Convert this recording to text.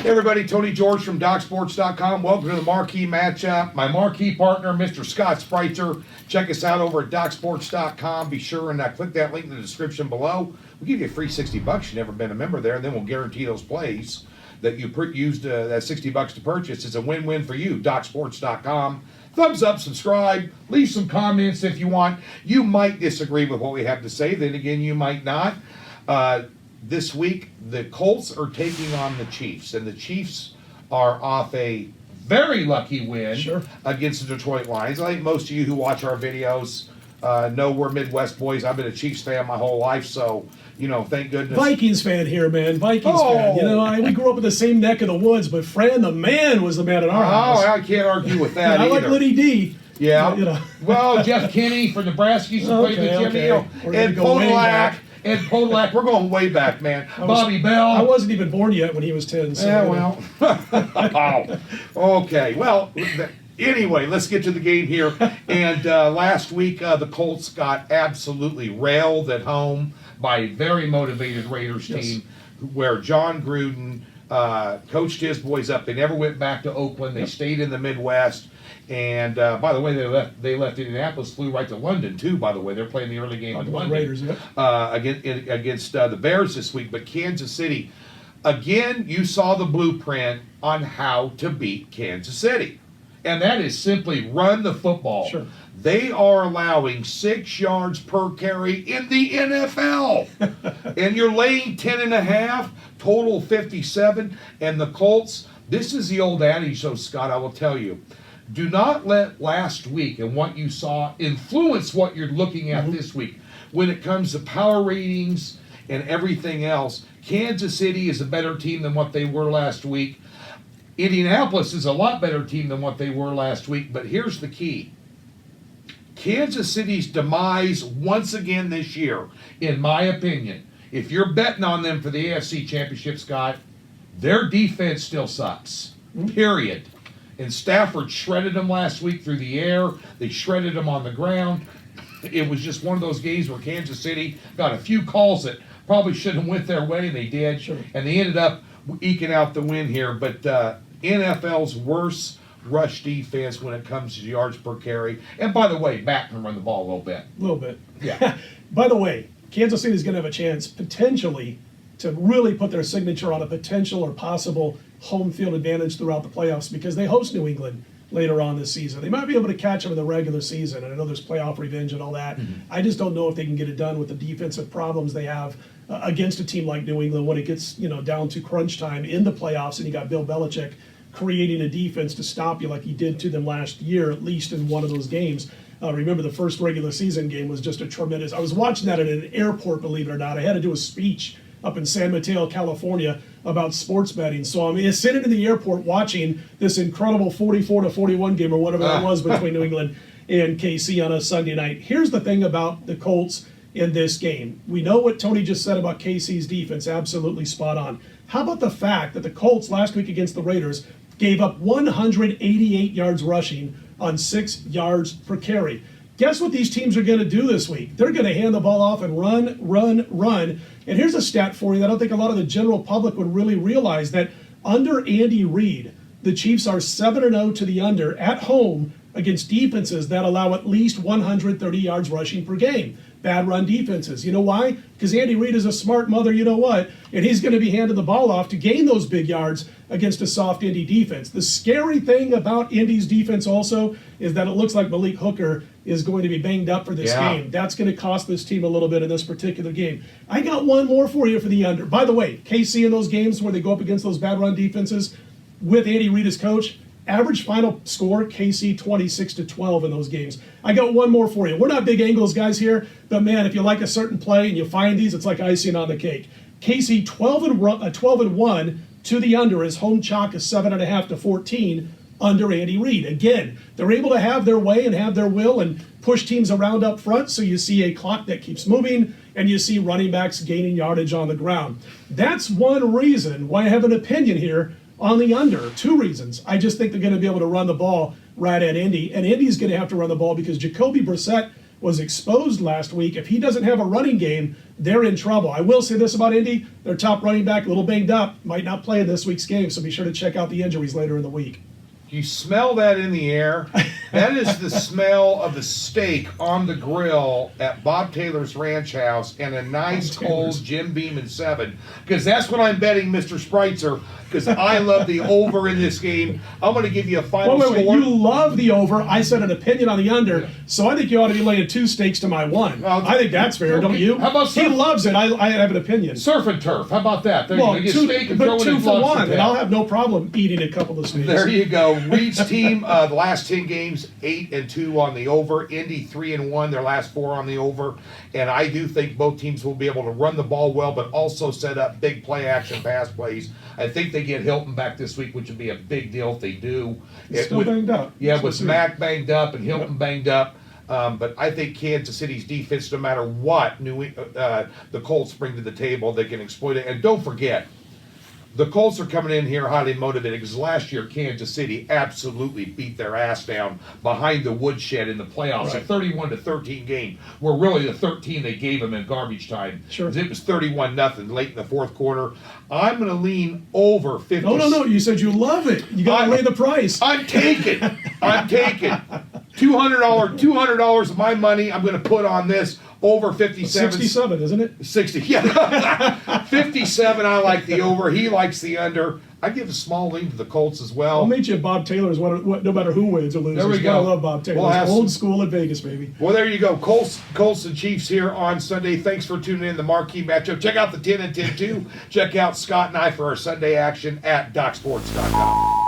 Hey everybody, Tony George from DocSports.com. Welcome to the Marquee Matchup. My marquee partner, Mr. Scott Spreitzer. Check us out over at DocSports.com. Be sure and click that link in the description below. We'll give you a free $60. You've never been a member there, and then we'll guarantee those plays that you used that $60 to purchase. It's a win-win for you. DocSports.com. Thumbs up, subscribe, leave some comments if you want. You might disagree with what we have to say. Then again, you might not. This week, the Colts are taking on the Chiefs, and the Chiefs are off a very lucky win against the Detroit Lions. I think most of you who watch our videos know we're Midwest boys. I've been a Chiefs fan my whole life, so, you know, thank goodness. Vikings fan here, man. Vikings fan. You know, we grew up in the same neck of the woods, but Fran the man was the man in our house. Oh, I can't argue with that I either. like Liddy D. Yeah. You know. Well, Jeff Kinney from Nebraska used to play with Jimmy and Podolak. And Podolak, we're going way back, man. Bobby Bell. I wasn't even born yet when he was 10. So yeah, well. Okay. Well, anyway, let's get to the game here. And last week, the Colts got absolutely railed at home by a very motivated Raiders team where John Gruden coached his boys up. They never went back to Oakland. They stayed in the Midwest. And by the way, they left Indianapolis, flew right to London too. By the way, they're playing the early game in London Raiders, against the Bears this week. But Kansas City, again, you saw the blueprint on how to beat Kansas City, and that is simply run the football. Sure. They are allowing 6 yards per carry in the NFL, and you're laying 10.5, total 57. And the Colts, this is the old adage, so Scott, I will tell you. Do not let last week and what you saw influence what you're looking at this week. When it comes to power ratings and everything else, Kansas City is a better team than what they were last week. Indianapolis is a lot better team than what they were last week. But here's the key. Kansas City's demise once again this year, in my opinion, if you're betting on them for the AFC Championship, Scott, their defense still sucks. Period. And Stafford shredded them last week through the air. They shredded them on the ground. It was just one of those games where Kansas City got a few calls that probably shouldn't have went their way, and they did. Sure. And they ended up eking out the win here. But NFL's worst rush defense when it comes to yards per carry. And by the way, Matt can run the ball a little bit. A little bit. Yeah. By the way, Kansas City is going to have a chance potentially to really put their signature on a potential or possible home field advantage throughout the playoffs because they host New England later on this season. They might be able to catch them in the regular season, and I know there's playoff revenge and all that. I just don't know if they can get it done with the defensive problems they have against a team like New England when it gets down to crunch time in the playoffs, and you got Bill Belichick creating a defense to stop you like he did to them last year, at least in one of those games. Remember, the first regular season game was just a tremendous. I was watching that at an airport, believe it or not. I had to do a speech up in San Mateo, California, about sports betting. So I'm sitting in the airport watching this incredible 44-41 game or whatever that was between New England and KC on a Sunday night. Here's the thing about the Colts in this game. We know what Tony just said about KC's defense, absolutely spot on. How about the fact that the Colts last week against the Raiders gave up 188 yards rushing on 6 yards per carry? Guess what these teams are going to do this week? They're going to hand the ball off and run. And here's a stat for you that I don't think a lot of the general public would really realize, that under Andy Reid, the Chiefs are 7-0 to the under at home against defenses that allow at least 130 yards rushing per game. Bad run defenses. You know why? Because Andy Reid is a smart mother, you know what? And he's going to be handing the ball off to gain those big yards against a soft Indy defense. The scary thing about Indy's defense also is that it looks like Malik Hooker is going to be banged up for this game. That's going to cost this team a little bit in this particular game. I got one more for you for the under. By the way, KC in those games where they go up against those bad run defenses with Andy Reid as coach, average final score, KC 26-12 in those games. I got one more for you. We're not big angles guys here, but man, if you like a certain play and you find these, it's like icing on the cake. KC 12-1 to the under is home chalk is 7.5 to 14 under Andy Reid. Again, they're able to have their way and have their will and push teams around up front, so you see a clock that keeps moving and you see running backs gaining yardage on the ground. That's one reason why I have an opinion here on the under. 2 reasons. I just think they're going to be able to run the ball right at Indy, and Indy's going to have to run the ball because Jacoby Brissett was exposed last week. If he doesn't have a running game, they're in trouble. I will say this about Indy: their top running back, a little banged up, might not play in this week's game. So be sure to check out the injuries later in the week. You smell that in the air? That is the smell of the steak on the grill at Bob Taylor's Ranch House and a nice cold Jim Beam and 7. Because that's what I'm betting, Mr. Spreitzer, because I love the over in this game. I'm going to give you a final Wait, score. you love the over. I said an opinion on the under, so I think you ought to be laying 2 steaks to my 1. I think that's fair, don't you? How about he loves it. I have an opinion. Surf and turf. How about that? There Well, you go. Get steak and throw it 2 in for 1, and and I'll have no problem eating a couple of steaks. There you go. Reed's team, the last 10 games, 8-2 on the over. Indy 3-1, their last 4 on the over. And I do think both teams will be able to run the ball well, but also set up big play action pass plays. I think they get Hilton back this week, which would be a big deal if they do. He's still banged up. Yeah, with Mack banged up and Hilton banged up. But I think Kansas City's defense, no matter what the Colts bring to the table, they can exploit it. And don't forget, the Colts are coming in here highly motivated because last year Kansas City absolutely beat their ass down behind the woodshed in the playoffs. Right. A 31-13 game, where really the 13 they gave them in garbage time. Sure. It was 31-0 late in the fourth quarter. I'm going to lean over 50. No. You said you love it. You got to lay the price. I'm taking. $200 of my money I'm going to put on this over 57. 67, isn't it? 60, yeah. 57, I like the over. He likes the under. I give a small lean to the Colts as well. I'll meet you at Bob Taylor's, no matter who wins or loses. There we go. I love Bob Taylor. Old school in Vegas, baby. Well, there you go. Colts and Chiefs here on Sunday. Thanks for tuning in to the Marquee Matchup. Check out the 10 and 10 too. Check out Scott and I for our Sunday action at DocSports.com.